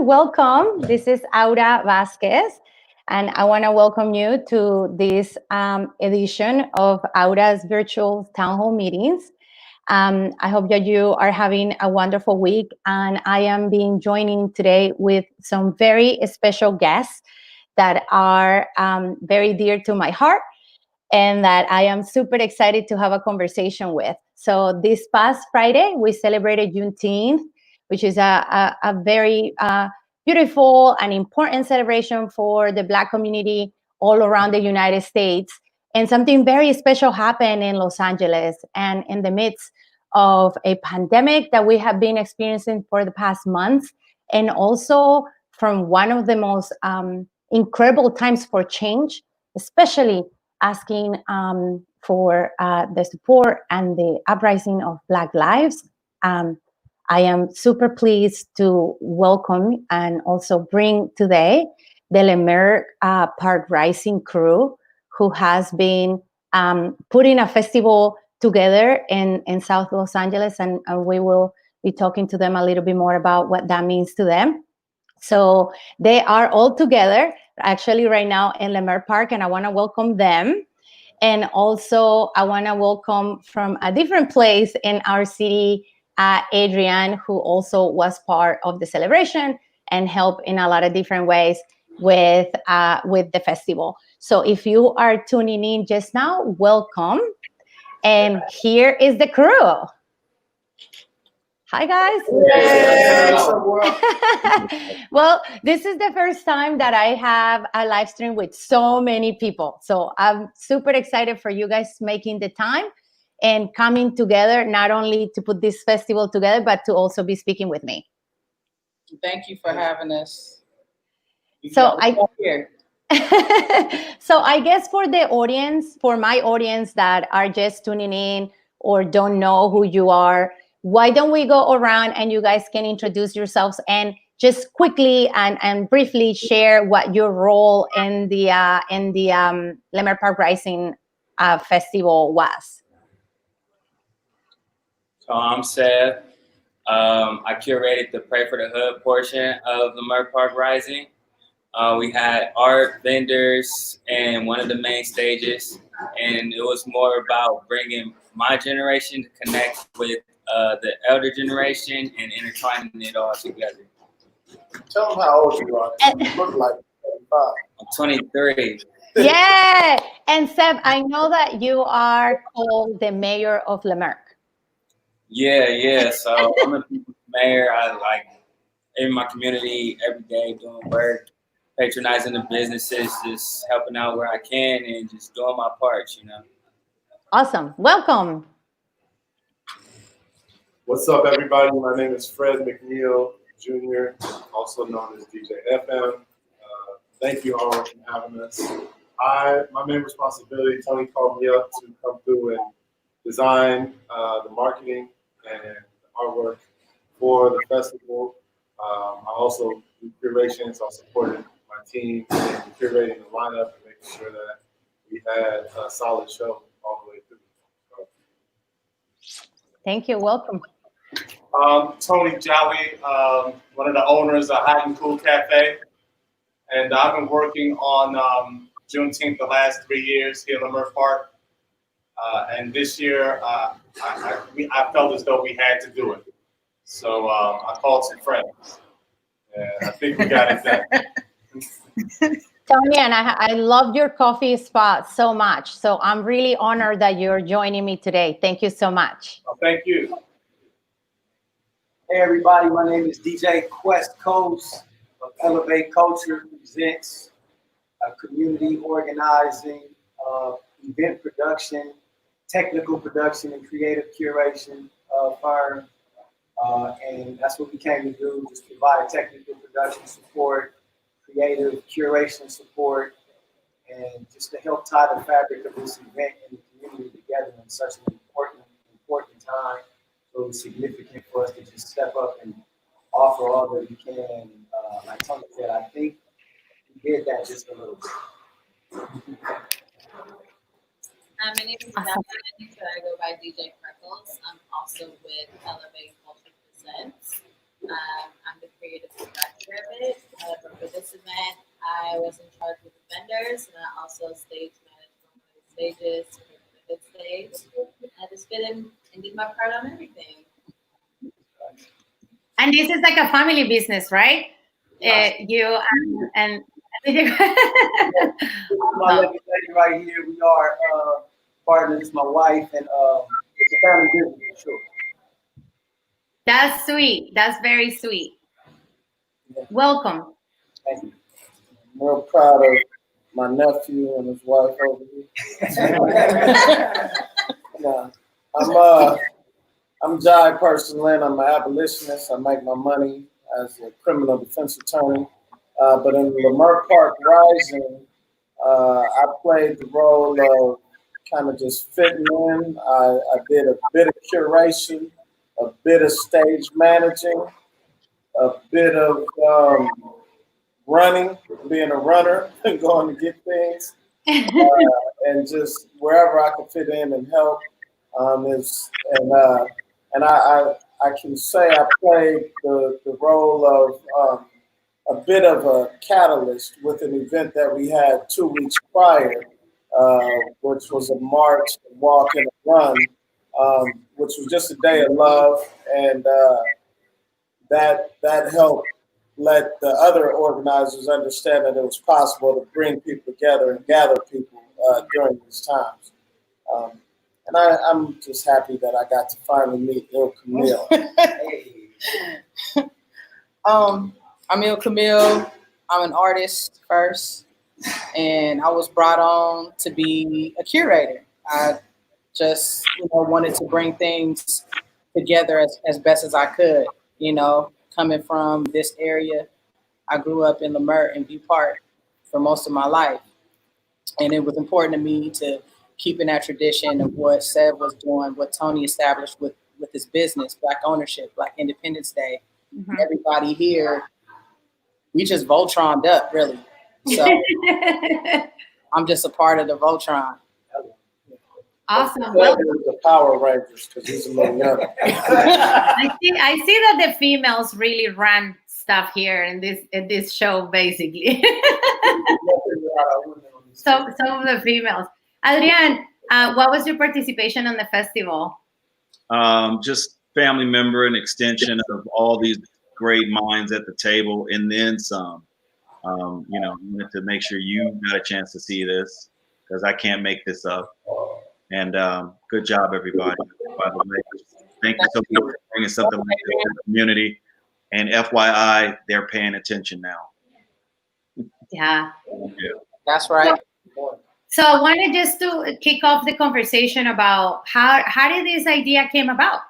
everyone. Welcome. This is Aura Vasquez, and I want to welcome you to this edition of Aura's virtual town hall meetings. I hope that you are having a wonderful week, and I am being joining today with some very special guests that are very dear to my heart and that I am super excited to have a conversation with. So this past Friday, we celebrated Juneteenth, which is a very beautiful and important celebration for the Black community all around the United States. And something very special happened in Los Angeles and in the midst of a pandemic that we have been experiencing for the past months, and also from one of the most incredible times for change, especially asking for the support and the uprising of Black lives. I am super pleased to welcome and also bring today the Leimert Park Rising crew, who has been putting a festival together in South Los Angeles, and we will be talking to them a little bit more about what that means to them. So they are all together actually right now in Leimert Park, and I want to welcome them. And also, I want to welcome from a different place in our city, Adrian, who also was part of the celebration and helped in a lot of different ways with the festival. So if you are tuning in just now, welcome. And here is the crew. Hi, guys. Well, this is the first time that I have a live stream with so many people. So I'm super excited for you guys making the time and coming together, not only to put this festival together, but to also be speaking with me. Thank you for having us. So I guess for the audience, for my audience that are just tuning in or don't know who you are, why don't we go around and you guys can introduce yourselves and just quickly and briefly share what your role in the Leimert Park Rising festival was. So I'm Seth. I curated the Pray for the Hood portion of the Leimert Park Rising. We had art vendors and one of the main stages, and it was more about bringing my generation to connect with the elder generation and intertwining it all together. Tell them how old you are. You look like 35. I'm 23. Yeah, and Seb, I know that you are called the mayor of Leimert. Yeah. So I'm a mayor. I like in my community every day doing work, patronizing the businesses, just helping out where I can and just doing my part, Awesome. Welcome. What's up, everybody? My name is Fred McNeil Jr., also known as DJ FM. Thank you all for having us. My main responsibility, Tony called me up to come through and design the marketing and the artwork for the festival. I also do curations. I supported my team in curating the lineup and making sure that we had a solid show all the way through. Thank you. Welcome. Tony Jowie, one of the owners of Hot and Cool Cafe. And I've been working on Juneteenth the last 3 years here in Leimert Park. And this year, I felt as though we had to do it. So I called some friends. And I think we got it done. Tony, and I loved your coffee spot so much. So I'm really honored that you're joining me today. Thank you so much. Well, thank you. Hey everybody, my name is DJ Quest Coast of Elevate Culture, presents community organizing, event production, technical production, and creative curation firm. And that's what we came to do, just provide technical production support, creative curation support, and just to help tie the fabric of this event and the community together in such an important time. So it was significant for us to just step up and offer all that we can. Like Tony said, I think we did that just a little bit. My name is Donna, so I go by DJ Freckles. I'm also with Elevate Culture Presents. I'm the creative director of it. But for this event, I was in charge with the vendors, and I also stage managed one of the stages, the hit stage. I just fit in and did my part on everything. And this is like a family business, right? You and My lovely lady right here, we are partners, my wife, and it's a family business for sure. That's sweet. That's very sweet. Yeah. Welcome. Thank you. I'm real proud of my nephew and his wife over here. Yeah. I'm Jai Person-Lynn. I'm an abolitionist. I make my money as a criminal defense attorney. But in Leimert Park Rising, I played the role of kind of just fitting in. I did a bit of curation, a bit of stage managing, a bit of running, being a runner, going to get things, and just wherever I could fit in and help. I can say I played the role of a bit of a catalyst with an event that we had 2 weeks prior, which was a march, a walk, and a run, which was just a day of love, and that helped let the other organizers understand that it was possible to bring people together and gather people during these times. And I'm just happy that I got to finally meet Il Camille. I'm Il Camille. I'm an artist first, and I was brought on to be a curator. I just, wanted to bring things together as best as I could. Coming from this area, I grew up in Leimert and View Park for most of my life, and it was important to me to keep in that tradition of what Seb was doing, what Tony established with his business, Black ownership, Black Independence Day. Mm-hmm. Everybody here, we just Voltroned up, really. So I'm just a part of the Voltron. Awesome. Well, the Power Rangers, because he's a little younger. I see that the females really run stuff here in this show, basically. Some of the females. Adrian, what was your participation on the festival? Just family member and extension of all these great minds at the table, and then some. Wanted to make sure you got a chance to see this because I can't make this up. And good job, everybody. By the way, thank you so much for bringing something like this to the community. And FYI, they're paying attention now. Yeah. That's right. So I wanted just to kick off the conversation about how did this idea came about?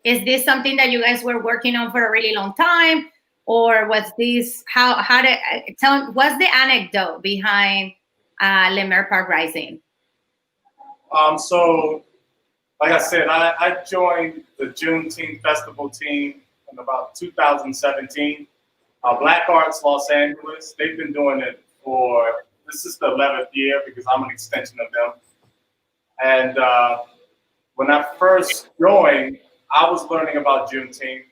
Is this something that you guys were working on for a really long time, or was this what's the anecdote behind Leimert Park Rising? So, like I said, I joined the Juneteenth festival team in about 2017. Black Arts Los Angeles, they've been doing it this is the 11th year because I'm an extension of them. And when I first joined, I was learning about Juneteenth.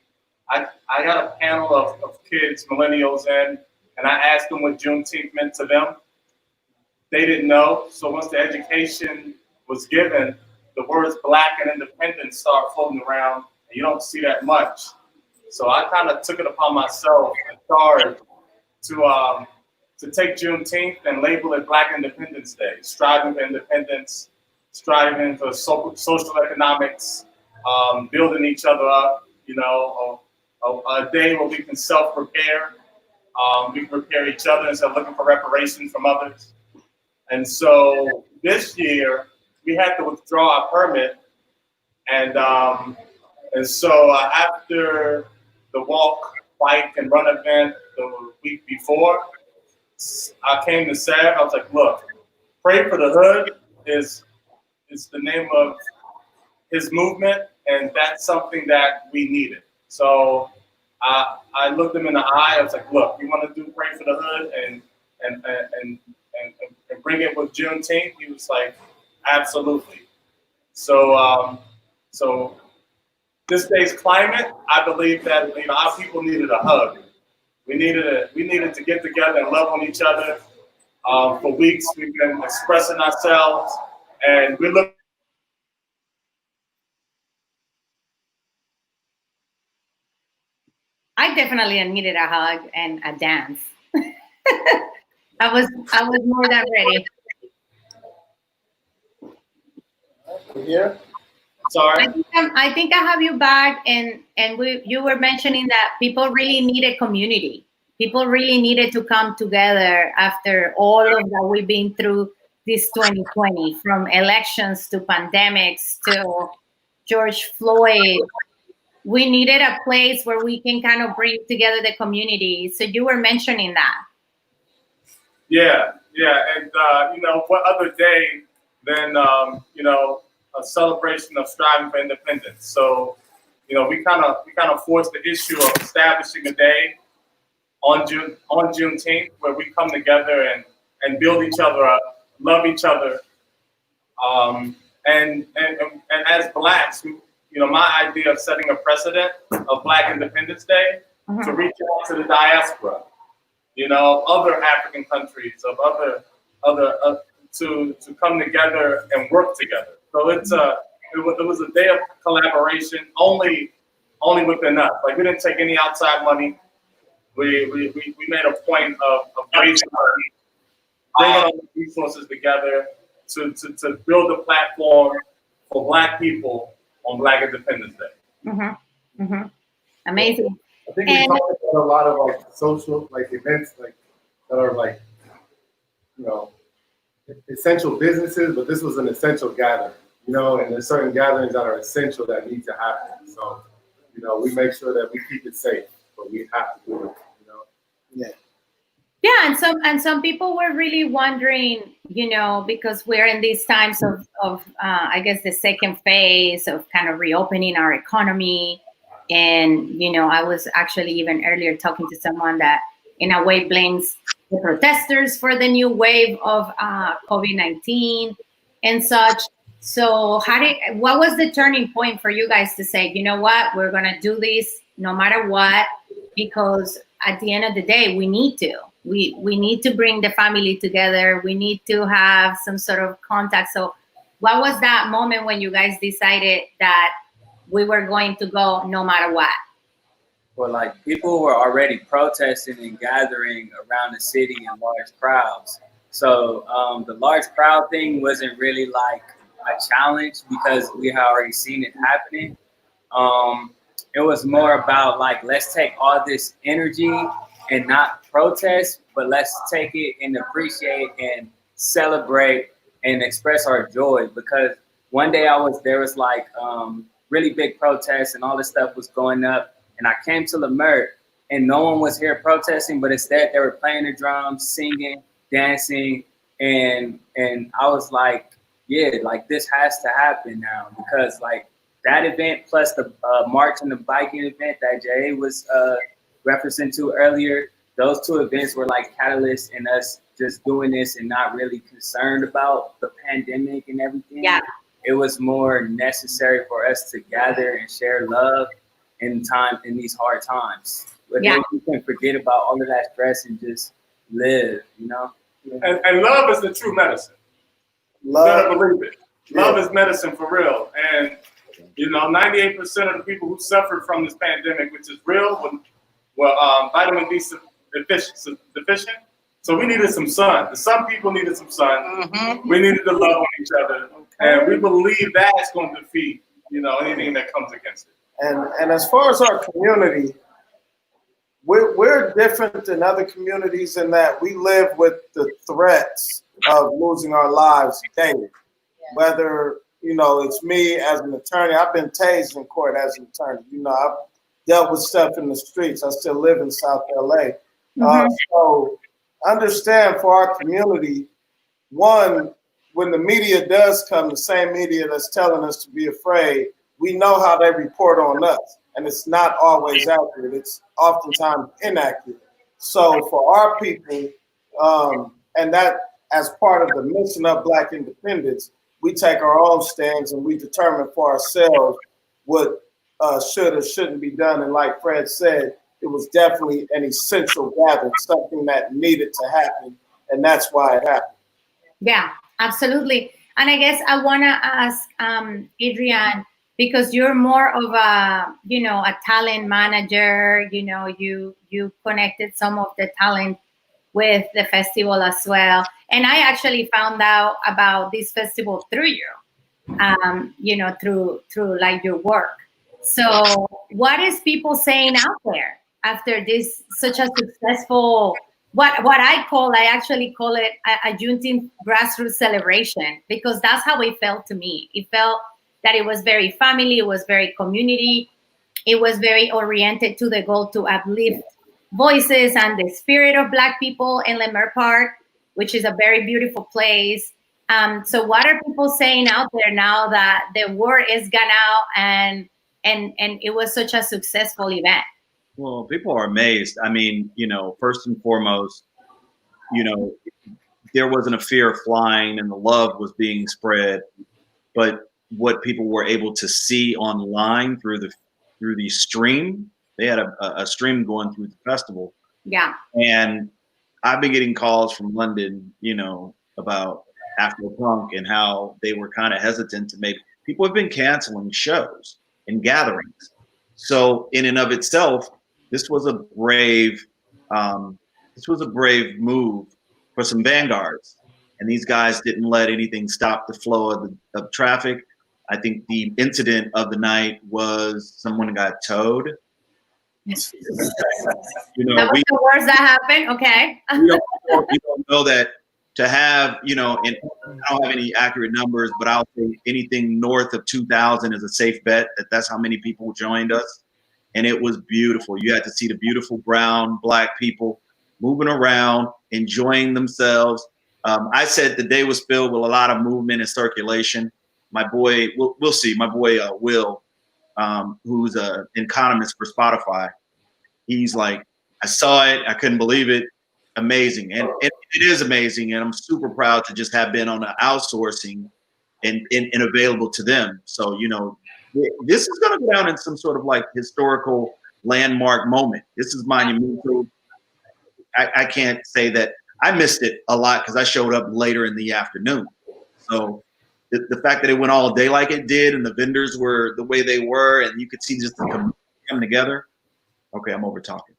I got a panel of kids, millennials in, and I asked them what Juneteenth meant to them. They didn't know. So once the education was given, the words Black and independence start floating around, and you don't see that much. So I kind of took it upon myself and started to take Juneteenth and label it Black Independence Day, striving for independence, striving for social economics, building each other up, a day where we can self-prepare, we can prepare each other instead of looking for reparations from others. And so this year, we had to withdraw our permit, and so after the walk, bike, and run event the week before, I came to Seb. I was like, "Look, Pray for the Hood is the name of his movement, and that's something that we needed." So I looked him in the eye. I was like, "Look, you want to do Pray for the Hood and bring it with Juneteenth?" He was like, "Absolutely." So this day's climate, I believe that our people needed a hug. We needed to get together and love on each other. For weeks, we've been expressing ourselves, and we look. I definitely needed a hug and a dance. I was more than ready. Here? Sorry. I think I have you back, and you were mentioning that people really needed community. People really needed to come together after all of that we've been through this 2020, from elections to pandemics to George Floyd. We needed a place where we can kind of bring together the community. So you were mentioning that. Yeah, and what other day than a celebration of striving for independence. So, we kind of forced the issue of establishing a day on Juneteenth where we come together and build each other up, love each other, and as Blacks, my idea of setting a precedent of Black Independence Day to reach out to the diaspora, other African countries, of other to come together and work together. So it was a day of collaboration only within us. Like, we didn't take any outside money. We made a point of raising money, bringing all the resources together to build a platform for Black people on Black Independence Day. Amazing. I think we talked about a lot of social events that are essential businesses, but this was an essential gathering, and there's certain gatherings that are essential that need to happen. So, we make sure that we keep it safe, but we have to do it, Yeah, and some people were really wondering, because we're in these times of I guess the second phase of kind of reopening our economy. And, I was actually even earlier talking to someone that in a way blames the protesters for the new wave of COVID-19 and such. So what was the turning point for you guys to say, you know what, we're going to do this no matter what, because at the end of the day, we need to. We need to bring the family together. We need to have some sort of contact. So what was that moment when you guys decided that we were going to go no matter what? Well, people were already protesting and gathering around the city in large crowds. So the large crowd thing wasn't really a challenge because we had already seen it happening. It was more about let's take all this energy and not protest, but let's take it and appreciate and celebrate and express our joy. Because one day there was really big protests and all this stuff was going up, and I came to Leimert and no one was here protesting, but instead they were playing the drums, singing, dancing, and I was this has to happen now, because that event plus the march and the biking event that Jay was referencing to earlier, those two events were catalysts in us just doing this and not really concerned about the pandemic and everything. Yeah. It was more necessary for us to gather and share love in these hard times. But then we can forget about all of that stress and just live, And love is the true medicine. Love. You better believe it. Love is medicine for real. And 98% of the people who suffered from this pandemic, which is real, were vitamin D deficient. So we needed some sun. The sun people needed some sun. We needed to love on each other. And we believe that's going to defeat, anything that comes against it. And as far as our community, we're different than other communities in that we live with the threats of losing our lives daily. Whether, it's me as an attorney. I've been tased in court as an attorney. I've dealt with stuff in the streets. I still live in South LA. So understand, for our community, one, when the media does come, the same media that's telling us to be afraid, we know how they report on us, and it's not always accurate. It's oftentimes inaccurate. So for our people, and that as part of the mission of Black independence, we take our own stands and we determine for ourselves what should or shouldn't be done. And like Fred said, it was definitely an essential gathering, something that needed to happen, and that's why it happened. Yeah, absolutely. And I guess I want to ask Adrian, because you're more of a, a talent manager, you connected some of the talent with the festival as well. And I actually found out about this festival through you, through like your work. So what is people saying out there after this such a successful I actually call it a Juneteenth grassroots celebration, because that's how it felt to me. It felt that it was very family, it was very community, it was very oriented to the goal to uplift voices and the spirit of Black people in Leimert Park, which is a very beautiful place. So what are people saying out there now that the word is gone out and it was such a successful event? Well, people are amazed. I mean, first and foremost, there wasn't a fear of flying and the love was being spread. But what people were able to see online through the stream, they had a stream going through the festival. Yeah. And I've been getting calls from London, about Afro-Punk and how they were kind of hesitant to make. People have been canceling shows and gatherings. So in and of itself, this was a brave move for some vanguards, and these guys didn't let anything stop the flow of traffic. I think the incident of the night was someone got towed. That was the worst that happened. Okay. You don't know that to have, and I don't have any accurate numbers, but I'll say anything north of 2,000 is a safe bet that's how many people joined us. And it was beautiful. You had to see the beautiful brown, Black people moving around, enjoying themselves. I said the day was filled with a lot of movement and circulation. My boy, we'll see. My boy, Will, who's an economist for Spotify, he's like, I saw it. I couldn't believe it. Amazing. And it is amazing. And I'm super proud to just have been on the outsourcing and available to them. So, this is going to go down in some sort of like historical landmark moment. This is monumental. I can't say that I missed it a lot because I showed up later in the afternoon. So the fact that it went all day like it did and the vendors were the way they were and you could see just the community come together. Okay, I'm over talking.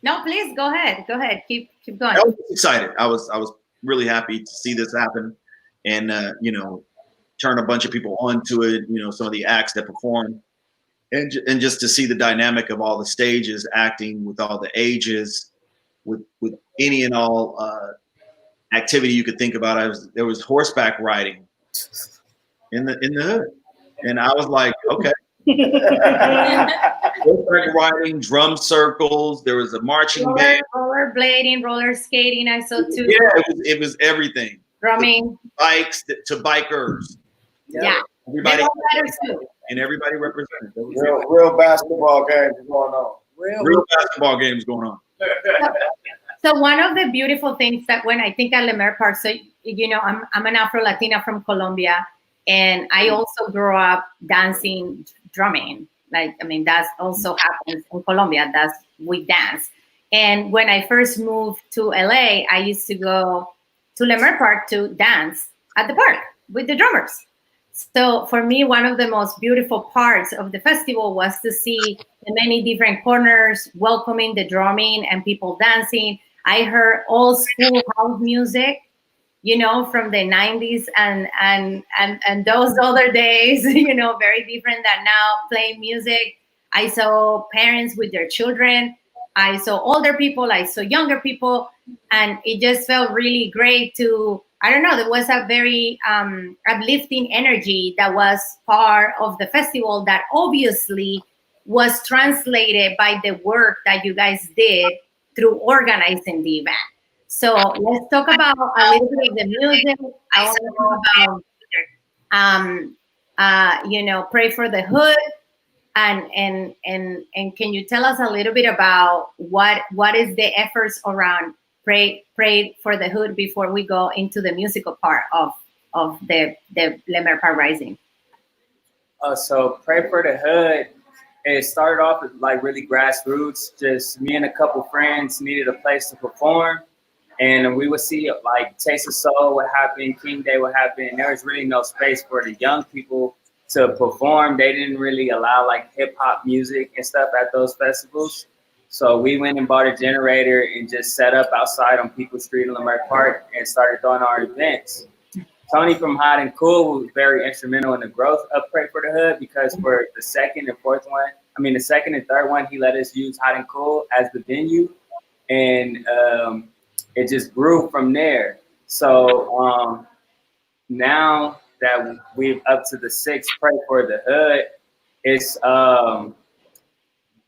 No, please go ahead. Go ahead. Keep going. I was excited. I was really happy to see this happen and turn a bunch of people onto it, some of the acts that perform. And just to see the dynamic of all the stages acting with all the ages, with any and all activity you could think about. There was horseback riding in the hood, and I was like, okay. Horseback riding, drum circles. There was a marching band, roller blading, roller skating. I saw too. Yeah, it was everything. Drumming, bikes to bikers. Yeah, everybody. And everybody represented. Real basketball games going on. Real basketball games going on. So one of the beautiful things that when I think at Leimert Park, so I'm an Afro-Latina from Colombia, and I also grew up dancing, drumming. That also happens in Colombia. We dance. And when I first moved to LA, I used to go to Leimert Park to dance at the park with the drummers. So for me, one of the most beautiful parts of the festival was to see the many different corners welcoming the drumming and people dancing. I heard old school house music, from the 90s and those other days, very different than now, playing music. I saw parents with their children. I saw older people. I saw younger people. And it just felt really great to, I don't know, there was a very uplifting energy that was part of the festival that obviously was translated by the work that you guys did through organizing the event. So let's talk about a little bit of the music. I want to know about, Pray for the Hood. And can you tell us a little bit about what is the efforts around Pray for the Hood before we go into the musical part of the Leimert Park Rising? So Pray for the Hood, it started off as like really grassroots. Just me and a couple friends needed a place to perform. And we would see like Taste of Soul would happen, King Day would happen. There was really no space for the young people to perform. They didn't really allow like hip hop music and stuff at those festivals. So we went and bought a generator and just set up outside on People's Street in Leimert Park and started throwing our events. Tony from Hot and Cool was very instrumental in the growth of Pray for the Hood, because for the second and third one, he let us use Hot and Cool as the venue. And it just grew from there. So now that we've up to the sixth Pray for the Hood, it's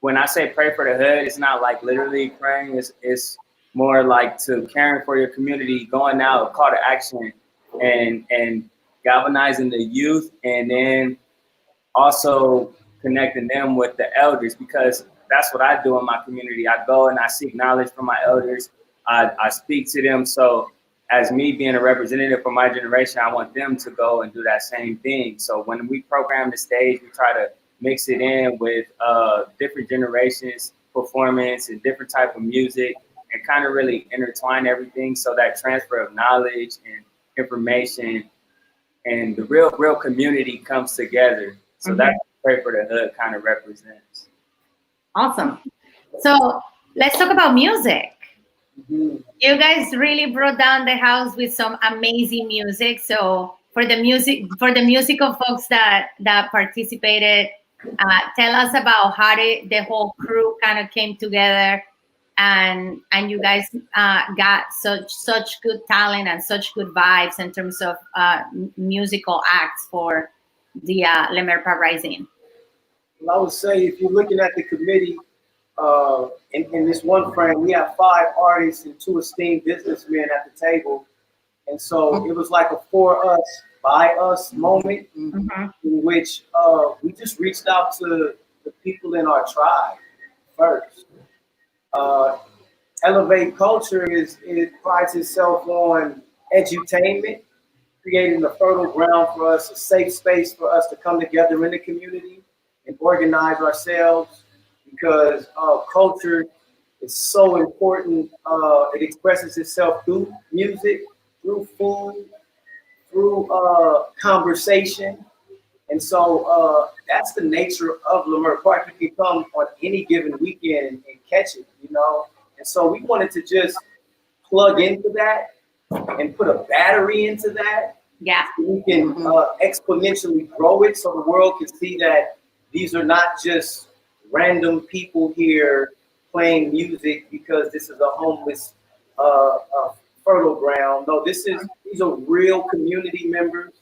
when I say pray for the hood, it's not like literally praying. It's more like to caring for your community, going out, call to action, and galvanizing the youth, and then also connecting them with the elders, because that's what I do in my community. I go and I seek knowledge from my elders. I speak to them. So as me being a representative for my generation, I want them to go and do that same thing. So when we program the stage, we try to mix it in with different generations, performance, and different type of music, and kind of really intertwine everything so that transfer of knowledge and information and the real community comes together. So that's what Pray for the Hood kind of represents. Awesome. So let's talk about music. You guys really brought down the house with some amazing music. So for the musical folks that participated, tell us about how the whole crew kind of came together, and you guys got such good talent and such good vibes in terms of musical acts for the Leimert Park Rising. Well, I would say if you're looking at the committee, in this one frame, we have 5 artists and 2 esteemed businessmen at the table. And so it was like a for us, by us moment in which we just reached out to the people in our tribe first. Elevate Culture it prides itself on edutainment, creating a fertile ground for us, a safe space for us to come together in the community and organize ourselves, because culture is so important. It expresses itself through music, through food, through conversation. And so that's the nature of Leimert Park. You can come on any given weekend and catch it, you know? And so we wanted to just plug into that and put a battery into that. Yeah. So we can exponentially grow it so the world can see that these are not just random people here playing music because this is a homeless fertile ground. No, these are real community members.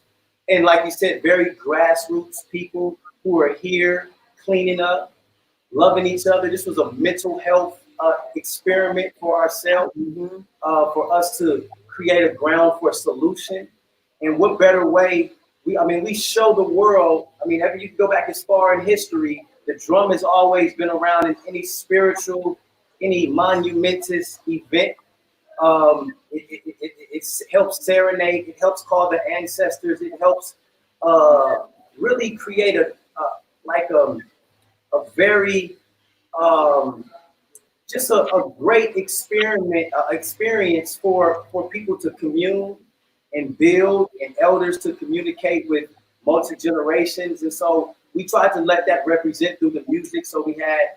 And like you said, very grassroots people who are here cleaning up, loving each other. This was a mental health experiment for ourselves, for us to create a ground for a solution. And what better way? We show the world. You can go back as far in history. The drum has always been around in any spiritual, any monumentous event. It helps serenade. It helps call the ancestors. It helps really create a very just a great experience for people to commune and build, and elders to communicate with multi-generations. And so we tried to let that represent through the music. So we had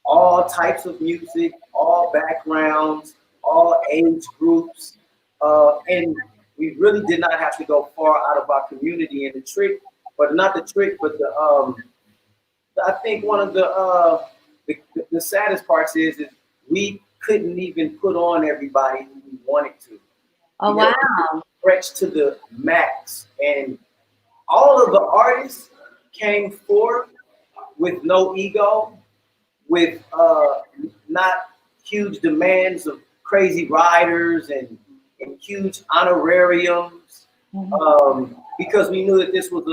all types of music, all backgrounds, all age groups. And we really did not have to go far out of our community. And I think one of the saddest parts is we couldn't even put on everybody who we wanted to. Oh, wow. Stretched to the max. And all of the artists came forth with no ego, with not huge demands of crazy riders and huge honorariums, because we knew that this was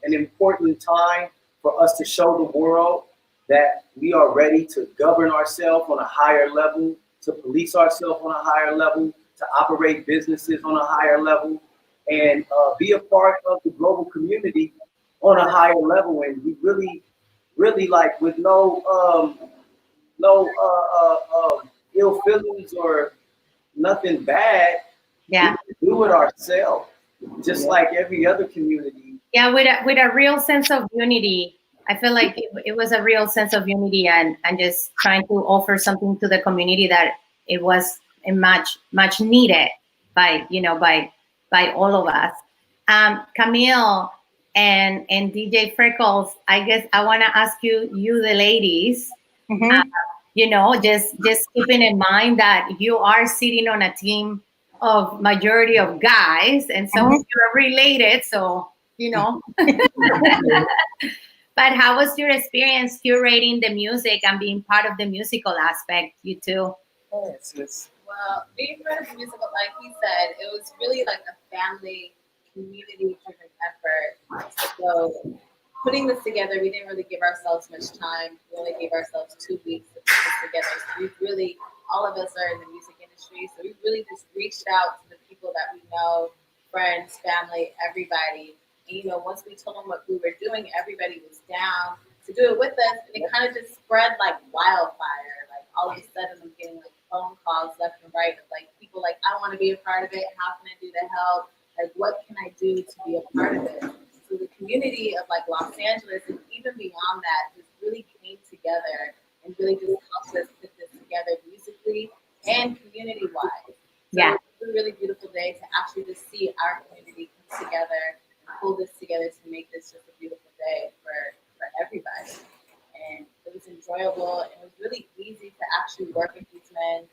an important time for us to show the world that we are ready to govern ourselves on a higher level, to police ourselves on a higher level, to operate businesses on a higher level, and be a part of the global community on a higher level, and we really like with no ill feelings or nothing bad. Yeah. We do it ourselves, just like every other community. Yeah, with a real sense of unity. I feel like it was a real sense of unity and just trying to offer something to the community that it was much needed by by all of us. Camille and DJ Freckles, I guess I want to ask you the ladies, just keeping in mind that you are sitting on a team of majority of guys, and some of you are related, so But how was your experience curating the music and being part of the musical aspect, you two? Well, being part of the musical, like he said, it was really like a family, community-driven effort. So putting this together, we didn't really give ourselves much time. We only gave ourselves 2 weeks to put this together. So we really, all of us are in the music industry, so we really just reached out to the people that we know, friends, family, everybody. And, once we told them what we were doing, everybody was down to do it with us. And it kind of just spread like wildfire. Like all of a sudden, I'm getting like phone calls left and right of like people like, I want to be a part of it. How can I do to help? Like, what can I do to be a part of it? So the community of like Los Angeles and even beyond that just really came together and really just helped us put this together musically and community-wise. So Yeah. it was a really beautiful day to actually just see our community come together and pull this together to make this just a beautiful day for everybody. And it was enjoyable and it was really easy to actually work with these men.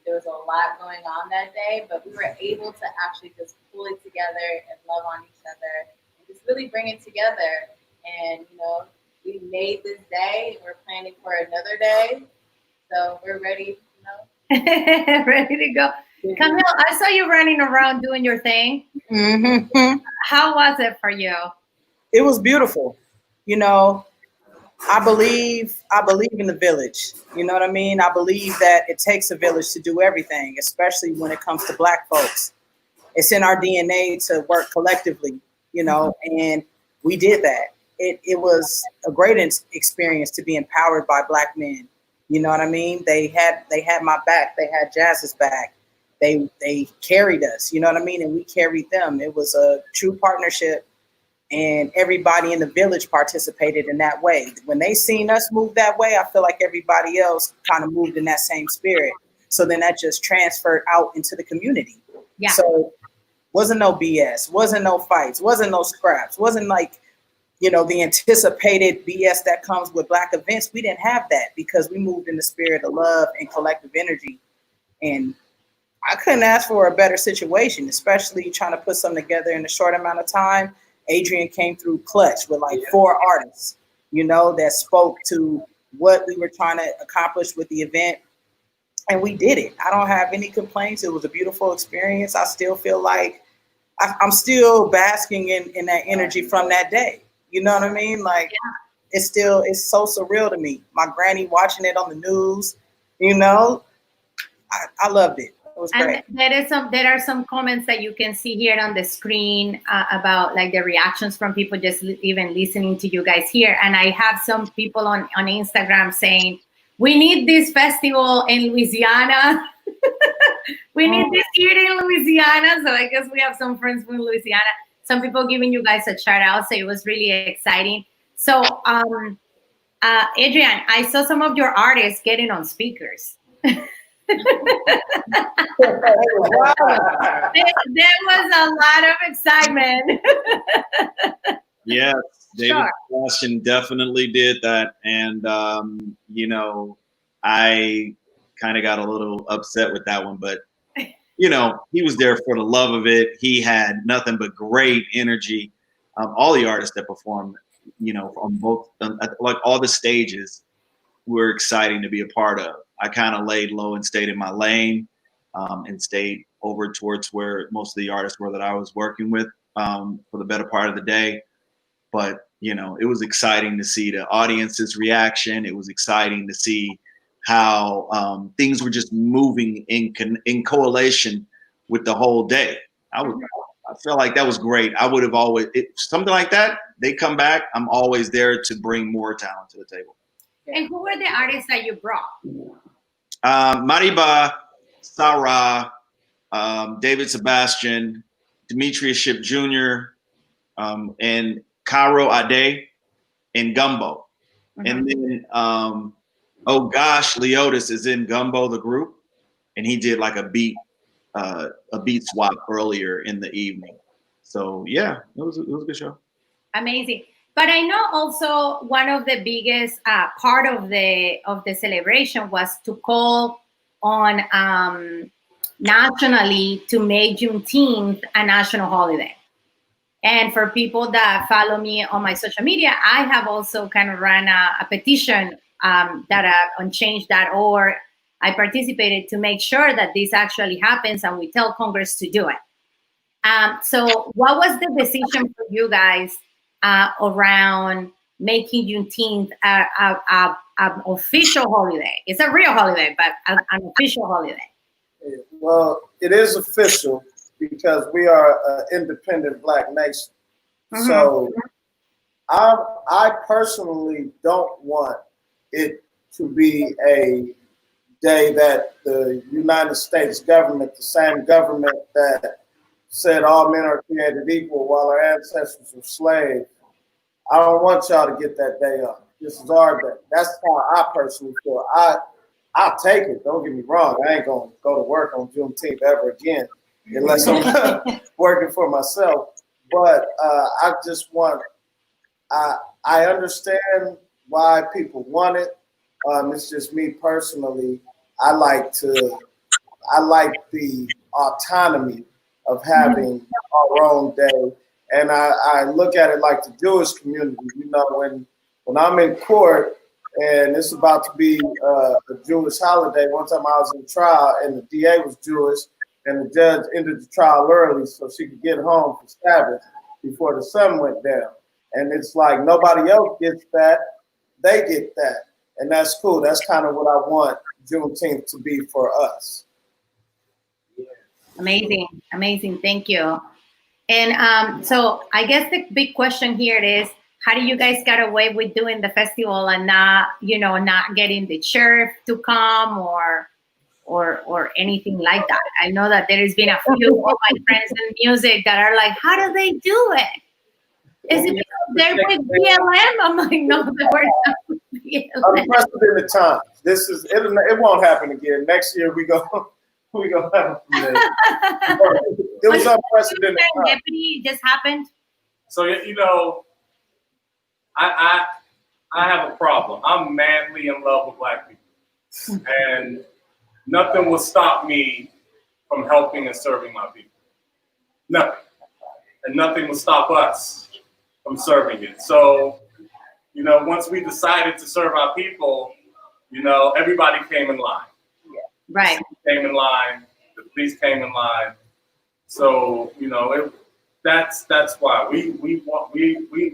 There was a lot going on that day, but we were able to actually just pull it together and love on each other and just really bring it together. And, we made this day. We're planning for another day. So we're ready, Ready to go. Camille, I saw you running around doing your thing. How was it for you? It was beautiful. I believe in the village. You know what I mean? I believe that it takes a village to do everything, especially when it comes to Black folks. It's in our DNA to work collectively, and we did that. It was a great experience to be empowered by Black men. You know what I mean? They had my back. They had Jazz's back. They carried us. You know what I mean? And we carried them. It was a true partnership. And everybody in the village participated in that way. When they seen us move that way, I feel like everybody else kind of moved in that same spirit. So then that just transferred out into the community. Yeah. So wasn't no BS, wasn't no fights, wasn't no scraps, wasn't like, the anticipated BS that comes with Black events. We didn't have that because we moved in the spirit of love and collective energy. And I couldn't ask for a better situation, especially trying to put something together in a short amount of time. Adrian came through clutch with like 4 artists, that spoke to what we were trying to accomplish with the event. And we did it. I don't have any complaints. It was a beautiful experience. I still feel like I'm still basking in that energy from that day. You know what I mean? Like, it's so surreal to me. My granny watching it on the news, I loved it. It was great. And there are some comments that you can see here on the screen about like the reactions from people just even listening to you guys here. And I have some people on Instagram saying, we need this festival in Louisiana. We need this here in Louisiana. So I guess we have some friends from Louisiana. Some people giving you guys a shout out. So it was really exciting. So Adrian, I saw some of your artists getting on speakers. There was a lot of excitement. Yes, David Sebastian definitely did that. And, I kind of got a little upset with that one, but, he was there for the love of it. He had nothing but great energy. All the artists that performed, on both, like all the stages were exciting to be a part of. I kind of laid low and stayed in my lane and stayed over towards where most of the artists were that I was working with for the better part of the day. But, it was exciting to see the audience's reaction. It was exciting to see how things were just moving in correlation with the whole day. I I felt like that was great. I would have always something like that. They come back. I'm always there to bring more talent to the table. And who were the artists that you brought? Mariba, Sarah, David Sebastian, Demetrius Ship Jr., and Cairo Ade, and Gumbo. Mm-hmm. And then, oh gosh, Leotis is in Gumbo, the group, and he did like a beat swap earlier in the evening. So yeah, it was a good show. Amazing. But I know also one of the biggest part of the celebration was to call on nationally to make Juneteenth a national holiday. And for people that follow me on my social media, I have also kind of run a petition that on change.org. I participated to make sure that this actually happens, and we tell Congress to do it. So what was the decision for you guys around making Juneteenth an official holiday? It's a real holiday, but an official holiday. Well, it is official because we are an independent Black nation. Mm-hmm. So I personally don't want it to be a day that the United States government, the same government that said all men are created equal while our ancestors were slaves, I don't want y'all to get that day off. This is our day. That's how I personally feel. I'll take it. Don't get me wrong. I ain't going to go to work on Juneteenth ever again unless I'm working for myself. But I just want, I understand why people want it. It's just me personally. I like the autonomy of having our own day. And I look at it like the Jewish community. You know, when I'm in court and it's about to be a Jewish holiday, one time I was in trial and the DA was Jewish and the judge ended the trial early so she could get home for Sabbath before the sun went down. And it's like nobody else gets that, they get that. And that's cool. That's kind of what I want Juneteenth to be for us. Amazing, amazing. Thank you. And so I guess the big question here is, how do you guys get away with doing the festival and not getting the sheriff to come or anything like that? I know that there has been a few of my friends in music that are like, how do they do it? Is it because they're with BLM? I'm like, no, they were not with BLM. Unprecedented times. It won't happen again. Next year we go have it was unprecedented. Deputy just happened. So I have a problem. I'm madly in love with Black people, and nothing will stop me from helping and serving my people. Nothing, and nothing will stop us from serving it. So, once we decided to serve our people, everybody came in line. Right. Came in line. The police came in line. So that's why we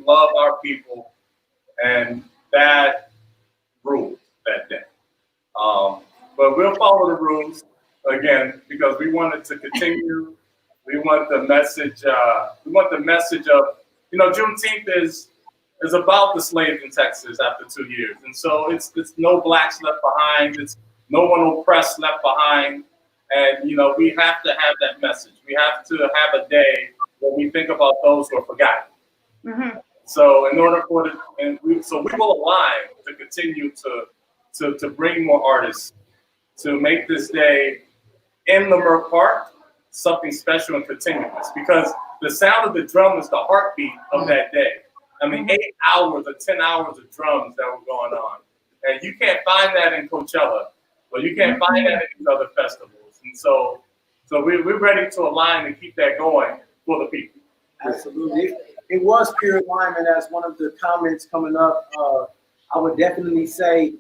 love our people, and that ruled that day. But we'll follow the rules again because we wanted to continue. We want the message. We want the message of Juneteenth is about the slaves in Texas after 2 years, and so it's no Blacks left behind. It's no one oppressed left behind. And, we have to have that message. We have to have a day where we think about those who are forgotten. Mm-hmm. So in order for we will align to continue to bring more artists, to make this day in Leimert Park something special and continuous, because the sound of the drum is the heartbeat of that day. I mean, 8 hours or 10 hours of drums that were going on. And you can't find that in Coachella. But you can't find that in these other festivals. And so we're ready to align and keep that going for the people. Absolutely. It was pure alignment as one of the comments coming up. I would definitely say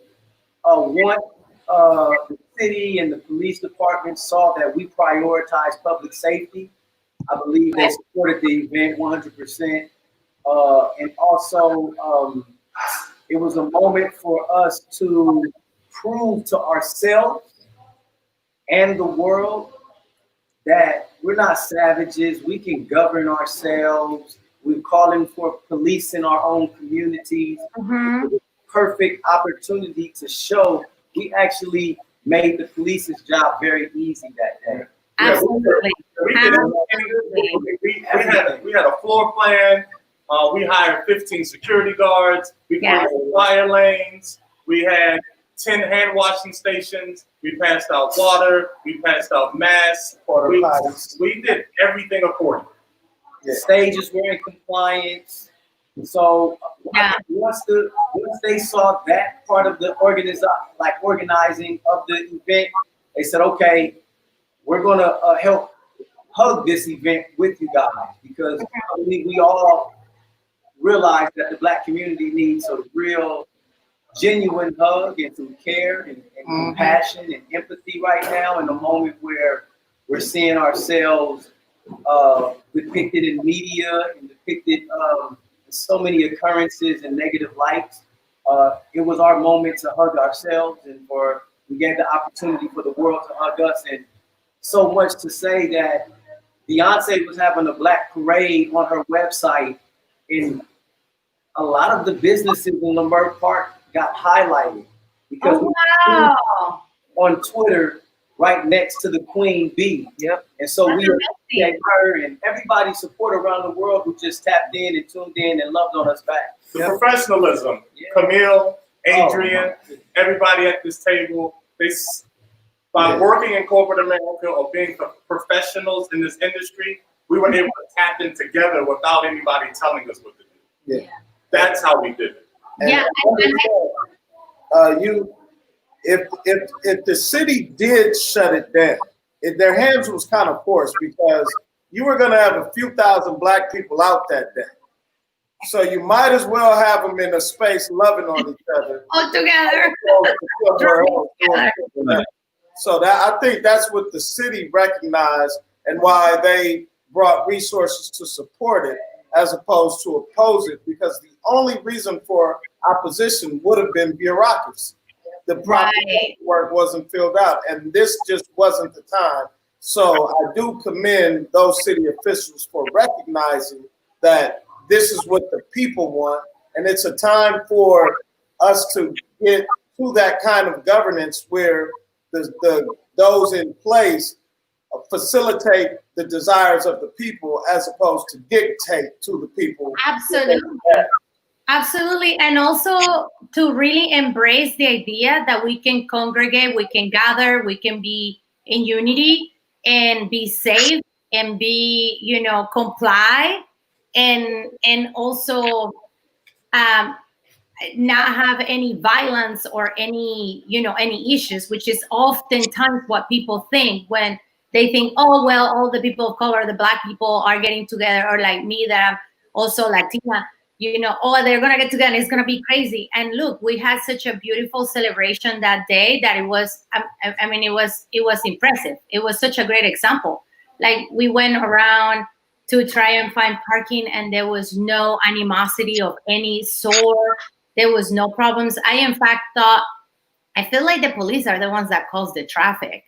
the city and the police department saw that we prioritize public safety. I believe they supported the event 100%. And also, it was a moment for us to prove to ourselves and the world that we're not savages. We can govern ourselves. We're calling for police in our own communities. Mhm. Perfect opportunity to show we actually made the police's job very easy that day. Absolutely. We did everything. We had a floor plan. We hired 15 security guards. We Yes. created fire lanes. We had 10 hand washing stations. We passed out water. We passed out masks. Porta potties. We did everything accordingly. Stages were in compliance. So Yeah. once they saw that part of the organizing of the event, they said, okay, we're gonna help hug this event with you guys, because I believe we all realize that the Black community needs a real genuine hug and some care and compassion and empathy right now, in a moment where we're seeing ourselves depicted in media and depicted in so many occurrences and negative lights. It was our moment to hug ourselves, and we gave the opportunity for the world to hug us. And so much to say that Beyonce was having a Black parade on her website, and a lot of the businesses in Leimert Park got highlighted because Wow. on Twitter right next to the Queen Bee. Yep. And so That's we appreciate her and everybody support around the world who just tapped in and tuned in and loved on us back. The professionalism. Yeah. Camille, Adrian, everybody at this table, by working in corporate America or being professionals in this industry, we were able to tap in together without anybody telling us what to do. Yeah. That's how we did it. Yeah. If the city did shut it down, their hands was kind of forced, because you were going to have a few thousand Black people out that day. So you might as well have them in a space loving on each other. All together. So I think that's what the city recognized, and why they brought resources to support it as opposed to oppose it, because the only reason for opposition would have been bureaucracy. The proper work wasn't filled out, and this just wasn't the time. So I do commend those city officials for recognizing that this is what the people want, and it's a time for us to get to that kind of governance where those in place facilitate the desires of the people as opposed to dictate to the people. Absolutely. Absolutely. And also to really embrace the idea that we can congregate, we can gather, we can be in unity and be safe and be, comply and also not have any violence or any issues, which is oftentimes what people think when they think, oh, well, all the people of color, the Black people are getting together, or like me, that I'm also Latina, oh, they're going to get together and it's going to be crazy. And look, we had such a beautiful celebration that day that it was, it was impressive. It was such a great example. Like, we went around to try and find parking, and there was no animosity of any sort. There was no problems. I, in fact, I feel like the police are the ones that cause the traffic,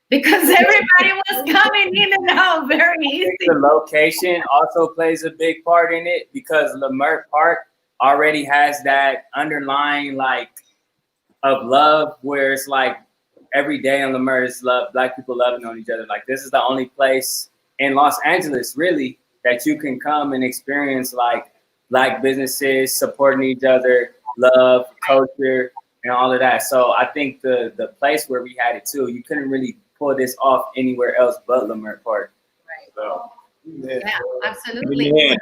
because everybody was coming in and out very easy. The location also plays a big part in it, because Leimert Park already has that underlying of love, where it's like every day in Leimert is love, Black people loving on each other. Like, this is the only place in Los Angeles really that you can come and experience Black businesses supporting each other, love, culture, and all of that. So I think the place where we had it too, you couldn't really pull this off anywhere else but Leimert Park. Right. So, yeah, absolutely. Yeah.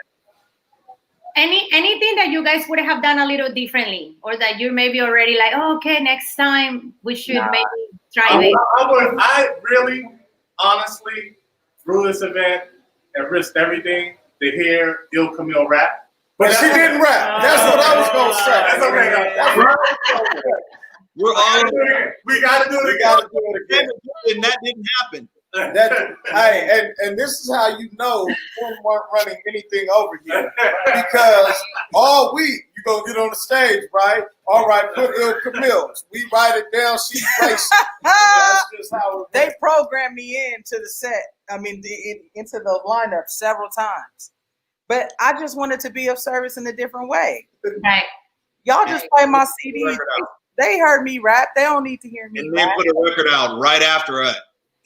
Anything that you guys would have done a little differently, or that you're maybe already like, oh, okay, next time we should maybe try it? I really, honestly, through this event and risked everything to hear Il Camille rap. But she didn't rap. That's what I was going to say. That's okay. We're all we got to do it again. And that didn't happen. And this is how you know Kim weren't running anything over here. Because all week you gonna get on the stage, right? All right, put Il Camille's. We write it down, she's racist. That's just how it They programmed me into the set. I mean, into the lineup several times. But I just wanted to be of service in a different way. Right. Y'all just play my CDs. They heard me rap. They don't need to hear me And rap. then put a record out right after us.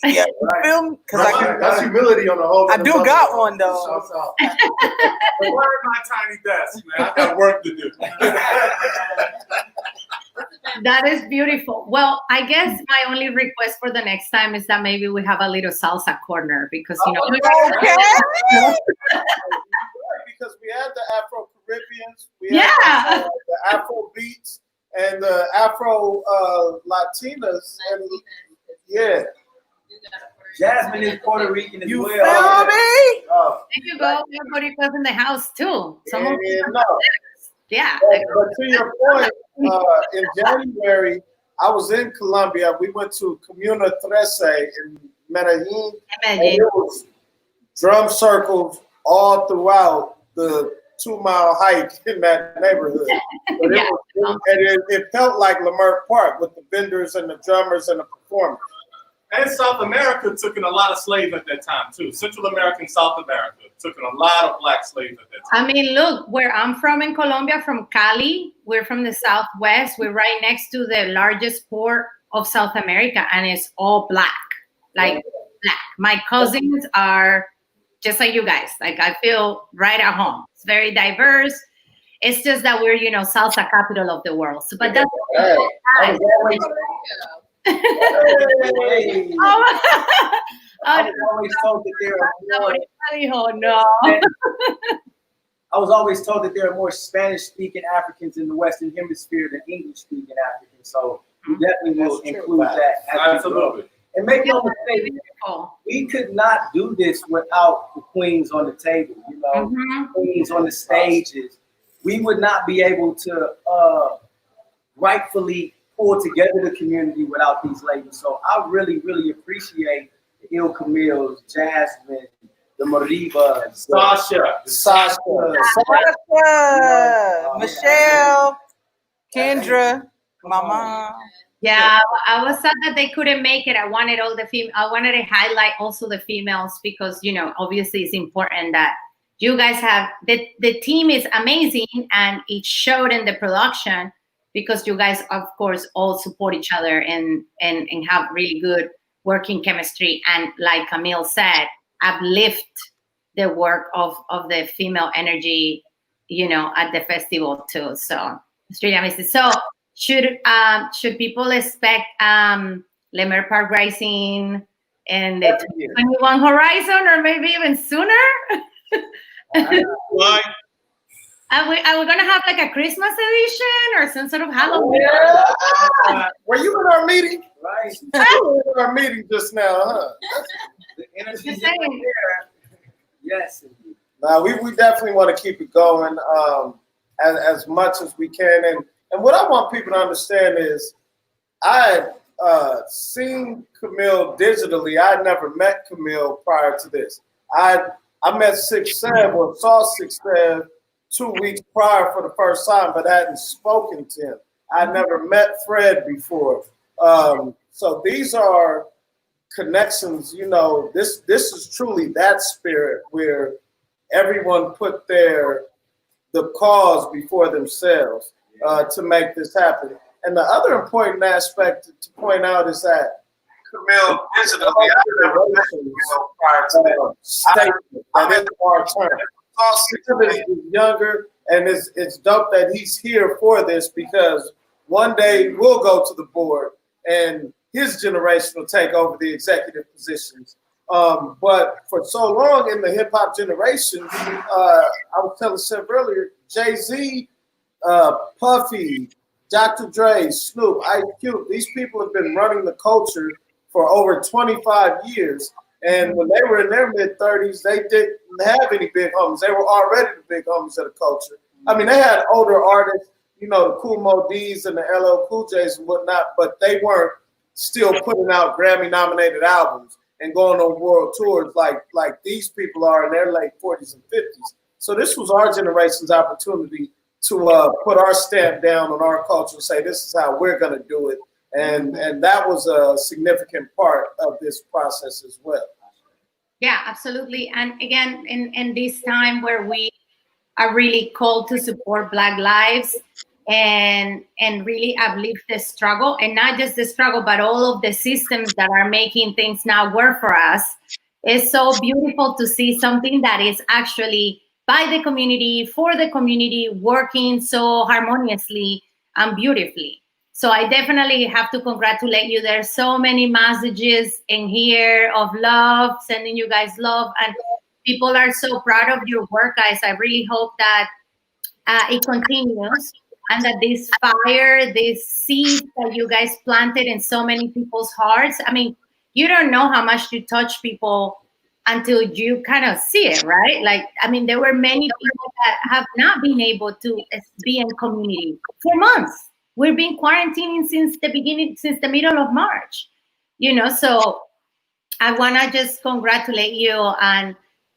Yeah, you feel me? Because That's humility on the whole. I do got one though. Shouts out. But where my tiny desk, man? I got work to do. That is beautiful. Well, I guess my only request for the next time is that maybe we have a little salsa corner because Okay. because we had the Afro Caribbeans, we Yeah. had the Afro beats, and the Afro Latinas, and yeah. Jasmine is Puerto Rican as You well. feel me? There you go. Everybody was in the house too. Someone yeah. But to your point, in January, I was in Colombia. We went to Comuna 13 in Medellin. And there was drum circles all throughout the 2-mile hike in that neighborhood. But it felt like Leimert Park with the vendors and the drummers and the performers. And South America took in a lot of slaves at that time too. Central America and South America took in a lot of black slaves at that time. I mean, look, where I'm from in Colombia, from Cali, we're from the Southwest. We're right next to the largest port of South America, and it's all black, like black. My cousins are just like you guys. Like I feel right at home. It's very diverse. It's just that we're, salsa capital of the world. So, but that's I was always told that there are more. I was always told that there are more Spanish-speaking Africans in the Western Hemisphere than English-speaking Africans. So we definitely will include that. Absolutely. And make no mistake, we could not do this without the queens on the table. Queens on the stages. We would not be able to rightfully pull together the community without these ladies. So I really, really appreciate the Il Camille's, Jasmine, the Maribas, Sasha, Michelle, Kendra, my mom. Yeah, I was sad that they couldn't make it. I wanted to highlight also the females because, obviously it's important that you guys have, the team is amazing and it showed in the production because you guys, of course, all support each other and have really good working chemistry. And like Camille said, uplift the work of the female energy, at the festival too. So it's really amazing. So should people expect Leimert Park Rising in the 2021 horizon or maybe even sooner? Why? Are we going to have like a Christmas edition or some sort of Halloween? Were you in our meeting? Right. You were in our meeting just now, huh? The energy Just is right saying. there. Yes. Now we definitely want to keep it going as much as we can. And what I want people to understand is I had seen Camille digitally. I had never met Camille prior to this. I met 6'7" or saw 6'7" 2 weeks prior for the first time, but I hadn't spoken to him. I'd never met Fred before. So these are connections, this is truly that spirit where everyone put the cause before themselves to make this happen. And the other important aspect to point out is that Camille digitally, I never met Camille prior to that statement that it's our turn. He's younger, and it's dope that he's here for this because one day we'll go to the board and his generation will take over the executive positions. But for so long in the hip hop generation, I was telling Seb earlier, Jay-Z, Puffy, Dr. Dre, Snoop, Ice Cube, these people have been running the culture for over 25 years. And when they were in their mid-30s, they didn't have any big homies. They were already the big homies of the culture. I mean, they had older artists, the Kool Moe D's and the LL Cool J's and whatnot, but they weren't still putting out Grammy-nominated albums. and going on world tours like these people are in their late 40s and 50s. So this was our generation's opportunity to put our stamp down on our culture and say, this is how we're going to do it. And that was a significant part of this process as well. Yeah, absolutely. And again, in this time where we are really called to support Black lives and really uplift the struggle, and not just the struggle, but all of the systems that are making things now work for us, it's so beautiful to see something that is actually by the community, for the community, working so harmoniously and beautifully. So I definitely have to congratulate you. There's so many messages in here of love, sending you guys love, and people are so proud of your work, guys. I really hope that it continues, and that this fire, this seed that you guys planted in so many people's hearts. I mean, you don't know how much you touch people until you kind of see it, right? Like, I mean, there were many people that have not been able to be in community for months. We've been quarantining since the middle of March, so I want to just congratulate you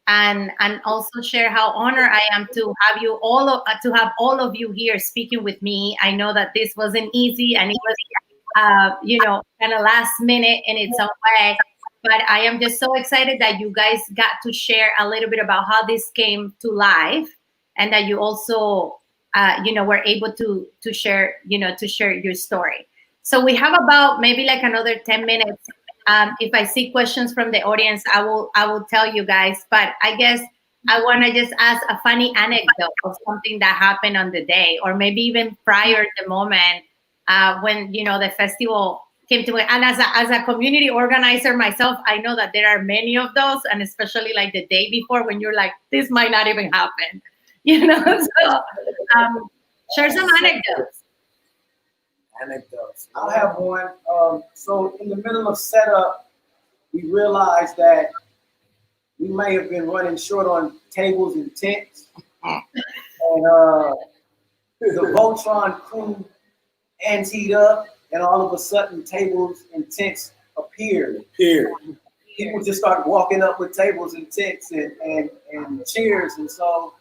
and also share how honored I am to have all of you here speaking with me. I know that this wasn't easy, and it was kind of last minute in its own way, but I am just so excited that you guys got to share a little bit about how this came to life, and that you also were able to share your story. So we have about maybe like another 10 minutes. If I see questions from the audience, I will tell you guys. But I guess I want to just ask a funny anecdote of something that happened on the day, or maybe even prior to the moment when the festival came to it. And as a community organizer myself, I know that there are many of those, and especially like the day before when you're like, this might not even happen, So share some anecdotes. I'll have one. So in the middle of setup, we realized that we may have been running short on tables and tents. And the Voltron crew anteed up, and all of a sudden tables and tents appeared. People just started walking up with tables and tents and chairs. And so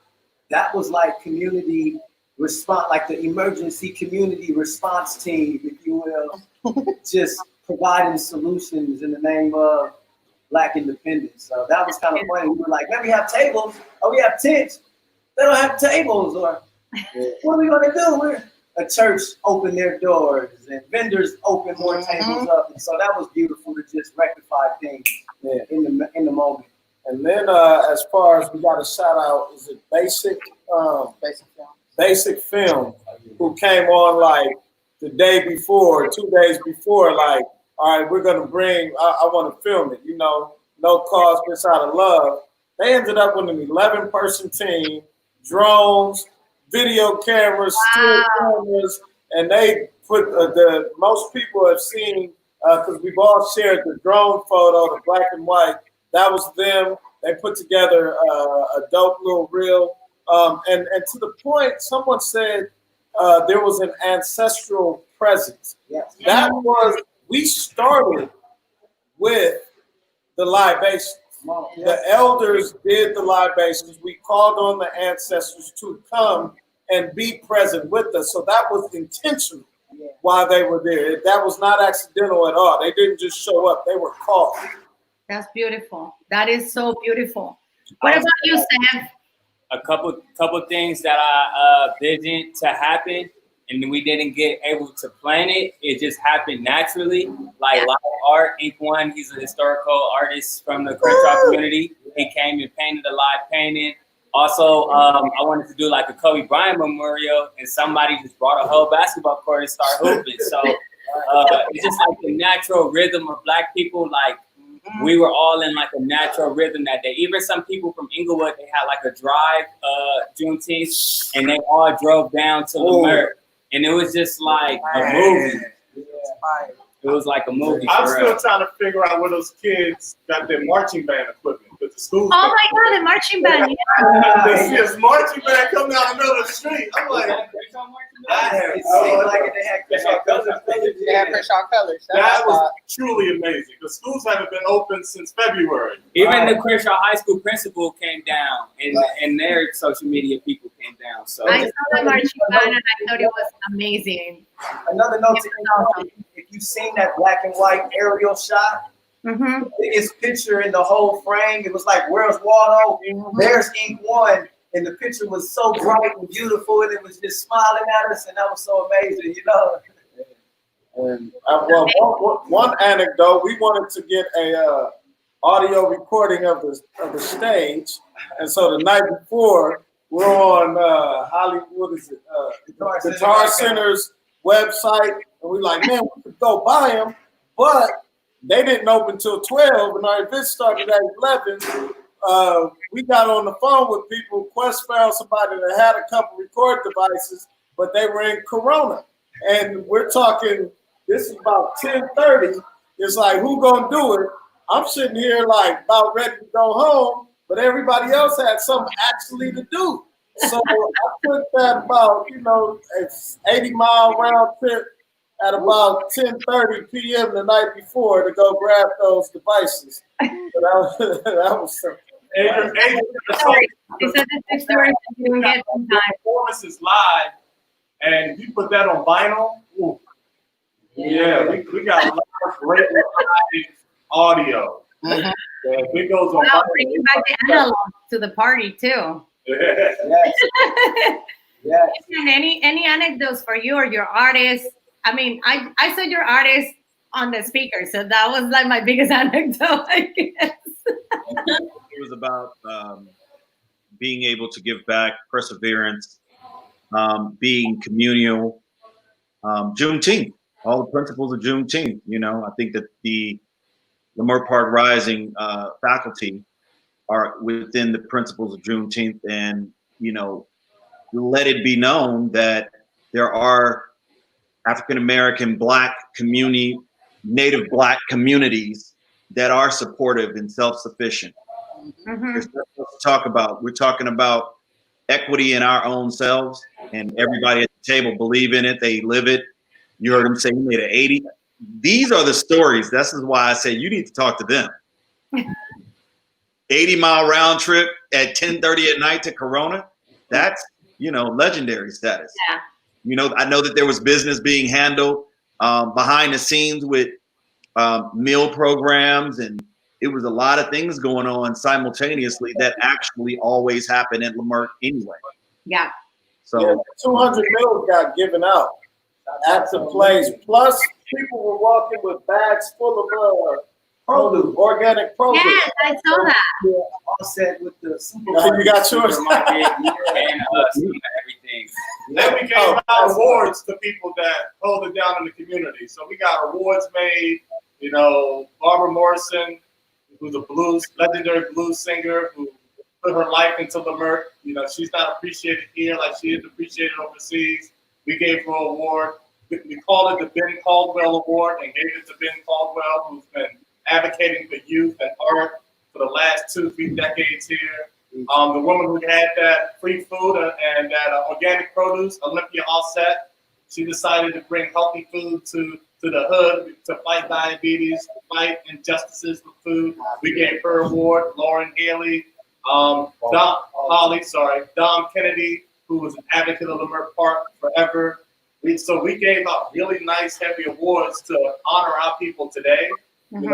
that was like community response, like the emergency community response team, if you will, just providing solutions in the name of Black independence. So that was kind of funny. We were like, man, we have tables, or we have tents. They don't have tables, or what are we gonna do? A church opened their doors, and vendors opened more tables up, and so that was beautiful to just rectify things in the moment. And then as far as we got a shout out, is it Basic Film, who came on like the day before, 2 days before, like, all right, we're gonna bring, I want to film it, no cost, just out of love. They ended up with an 11-person team, drones, video cameras, still cameras, and they put the most people have seen, because we've all shared the drone photo, the black and white. That was them. They put together a dope little reel. And to the point, someone said there was an ancestral presence. Yes. That was, we started with the libations. The elders did the libations. We called on the ancestors to come and be present with us. So that was intentional while they were there. That was not accidental at all. They didn't just show up. They were called. That's beautiful. That is so beautiful. What about you, Sam? A couple things that I visioned to happen, and we didn't get able to plan it. It just happened naturally. Like live art, Ink One, he's a historical artist from the Crenshaw community. He came and painted a live painting. Also, I wanted to do like a Kobe Bryant memorial, and somebody just brought a whole basketball court and started hooping. So it's just like the natural rhythm of Black people. Like we were all in like a natural rhythm that day. Even some people from Inglewood, they had like a drive Juneteenth, and they all drove down to Leimert, and it was just like a movie. It was like a movie. I'm still trying to figure out where those kids got their marching band equipment, because with the school. Oh my God, the marching band. Yeah. They see a marching band come down the middle of the street. I'm like, It seemed like they had Crenshaw colors. They have Crenshaw colors. that was truly amazing. The schools haven't been open since February. Even the Crenshaw High School principal came down, and their social media people came down. So I saw the marching band and I thought it was amazing. Another note to awesome. If you've seen that black and white aerial shot, Mm-hmm. the biggest picture in the whole frame, it was like, where's Waldo? There's Ink One. And the picture was so bright and beautiful, and it was just smiling at us, and that was so amazing, you know. And one anecdote, we wanted to get a audio recording of the stage, and so the night before, we're on Hollywood, is it Guitar Center's website, and we're like, man, we could go buy them, but they didn't open till 12, and our event started at 11. We got on the phone with people. Quest found somebody that had a couple record devices, but they were in Corona. And we're talking, this is about 10:30. It's like, who gonna do it? I'm sitting here like about ready to go home, but everybody else had something actually to do. So I took that about, it's 80-mile round trip at about 10:30 p.m. the night before to go grab those devices. So that was something. Sorry, they said the 6 stories you didn't get some time. Performance is live, and you put that on vinyl. Ooh. Yeah, we got a lot of great live audio. Mm-hmm. It goes on. Wow, bringing back the analog to the party too. Yes. Yes. And any anecdotes for you or your artists? I mean, I saw your artist on the speaker, so that was like my biggest anecdote, I guess. It was about being able to give back, perseverance, being communal. Juneteenth, all the principles of Juneteenth. I think that the Leimert Park Rising faculty are within the principles of Juneteenth, and let it be known that there are African American, Black community, Native Black communities that are supportive and self-sufficient. Mm-hmm. There's nothing else to talk about. We're talking about equity in our own selves, and everybody at the table believe in it. They live it. You heard them say he made an 80. These are the stories. This is why I say you need to talk to them. 80-mile round trip at 10:30 at night to Corona. That's, legendary status. Yeah. I know that there was business being handled behind the scenes with meal programs, and it was a lot of things going on simultaneously that actually always happen at Leimert anyway. Yeah. So 200 meals got given out at the place. Plus, people were walking with bags full of produce, organic produce. Yes, I saw that. All set with the You got yours. and everything. Then we gave out awards to people that hold it down in the community. So we got awards made. Barbara Morrison, who's a legendary blues singer who put her life into Leimert. She's not appreciated here like she is appreciated overseas. We gave her an award. We called it the Ben Caldwell Award and gave it to Ben Caldwell, who's been advocating for youth and art for the last 2-3 decades here. The woman who had that free food and that organic produce, Olympia Offset, she decided to bring healthy food to the hood to fight diabetes, to fight injustices with food. We gave her award. Lauren Haley, Dom Kennedy, who was an advocate of Leimert Park forever. So we gave out really nice, heavy awards to honor our people today. Mm-hmm. We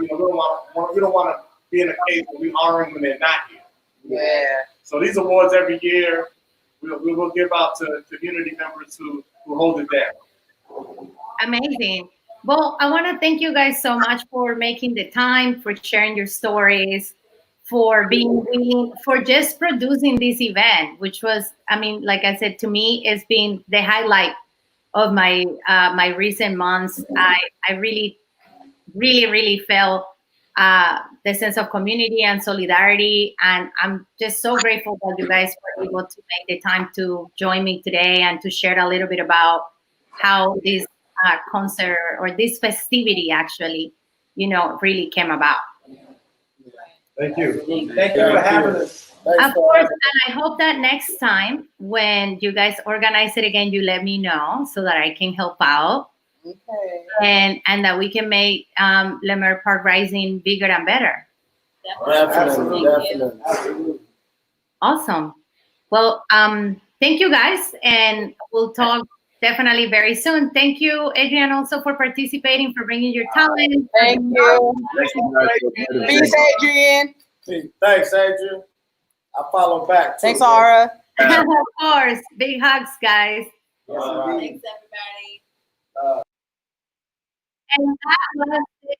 don't want to be in a case where we honor them when they're not here. Yeah. So these awards every year we will give out to community members who hold it down. Amazing. Well, I want to thank you guys so much for making the time, for sharing your stories, for for just producing this event, which was, like I said, to me, it's been the highlight of my my recent months. I really, really, really felt the sense of community and solidarity, and I'm just so grateful that you guys were able to make the time to join me today and to share a little bit about how this concert or this festivity actually, really came about. Thank you. Thank you for having us. Thanks Of for course, having and I hope that next time when you guys organize it again, you let me know so that I can help out. Okay. And that we can make Leimert Park Rising bigger and better. Definitely, Thank you. definitely. Awesome. Well, thank you guys, and we'll talk definitely very soon. Thank you, Adrian, also for participating, for bringing your talent. Thank you. Thank Peace, Adrian. Thanks, Adrian. I follow back. Too, Thanks, man. Aura. Of course. Big hugs, guys. Yes, right. Thanks, everybody. And that was it